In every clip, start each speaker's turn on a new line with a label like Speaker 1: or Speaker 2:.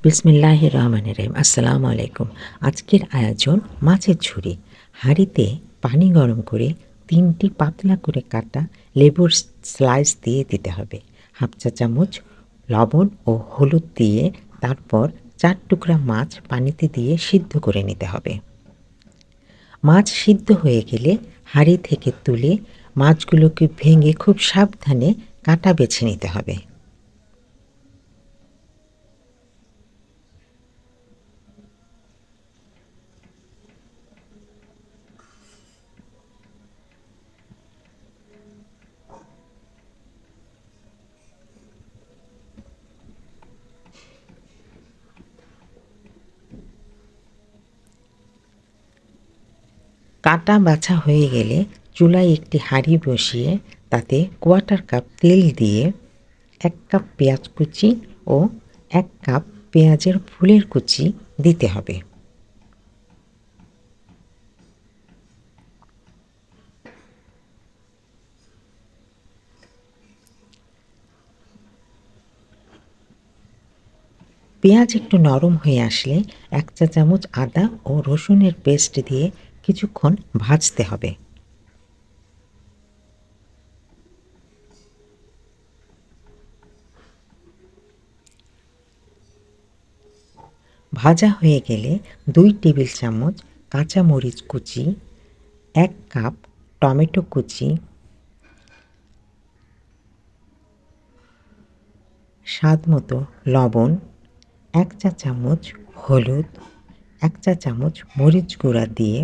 Speaker 1: বিসমিল্লাহির রহমানির রহিম। আসসালামু আলাইকুম। আজকের আয়োজন মাছের ঝুরি। হাঁড়িতে পানি গরম করে ৩টি পাতলা করে কাটা লেবুর স্লাইস দিয়ে দিতে হবে। হাফ চা চামচ লবণ ও হলুদ দিয়ে তারপর ৪ টুকরা মাছ পানিতে দিয়ে সিদ্ধ করে নিতে হবে। মাছ সিদ্ধ হয়ে গেলে হাঁড়ি থেকে তুলে মাছগুলোকে ভেঙে খুব সাবধানে কাঁটা বেছে নিতে হবে। কাটা বাছা হয়ে গেলে চুলায় একটি হাঁড়ি বসিয়ে তাতে কোয়ার্টার কাপ তেল দিয়ে ১ কাপ পেঁয়াজ কুচি ও ১ কাপ পেঁয়াজের ফুলের কুচি দিতে হবে। পেঁয়াজ একটু নরম হয়ে আসলে ১ চা চামচ আদা ও রসুনের পেস্ট দিয়ে কিছুক্ষণ ভাজতে হবে। ভাজা হয়ে গেলে ২ টেবিল চামচ কাঁচা মরিচ কুচি, ১ কাপ টমেটো কুচি, স্বাদমতো লবণ, ১ চা চামচ হলুদ, ১ চা চামচ মরিচ গুঁড়া দিয়ে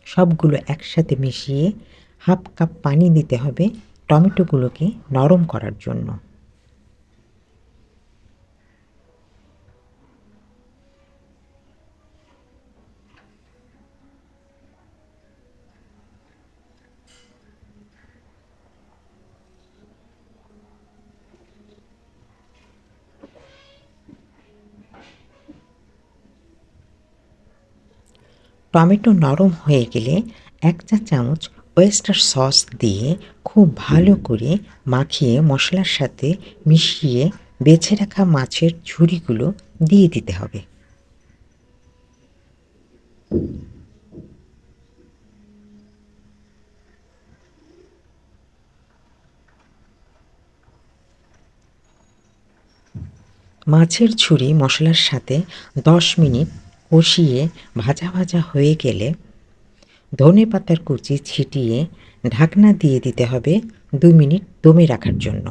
Speaker 1: সবগুলো একসাথে মিশিয়ে হাফ কাপ পানি দিতে হবে টমেটোগুলোকে নরম করার জন্য। টমেটো নরম হয়ে গেলে ১ চা চামচ ওয়েস্টার সস দিয়ে খুব ভালো করে মাখিয়ে মশলার সাথে মিশিয়ে বেছে রাখা মাছের ঝুড়িগুলো দিয়ে দিতে হবে। মাছের ঝুড়ি মশলার সাথে ১০ মিনিট কষিয়ে ভাজা ভাজা হয়ে গেলে ধনেপাতার কুচি ছিটিয়ে ঢাকনা দিয়ে দিতে হবে ২ মিনিট দমে রাখার জন্য।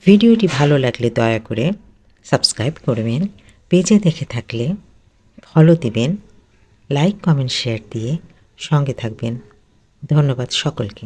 Speaker 1: ভিডিওটি ভালো লাগলে দয়া করে সাবস্ক্রাইব করবেন। পেজে দেখে থাকলে ফলো দিবেন। লাইক, কমেন্ট, শেয়ার দিয়ে সঙ্গে থাকবেন। ধন্যবাদ সকলকে।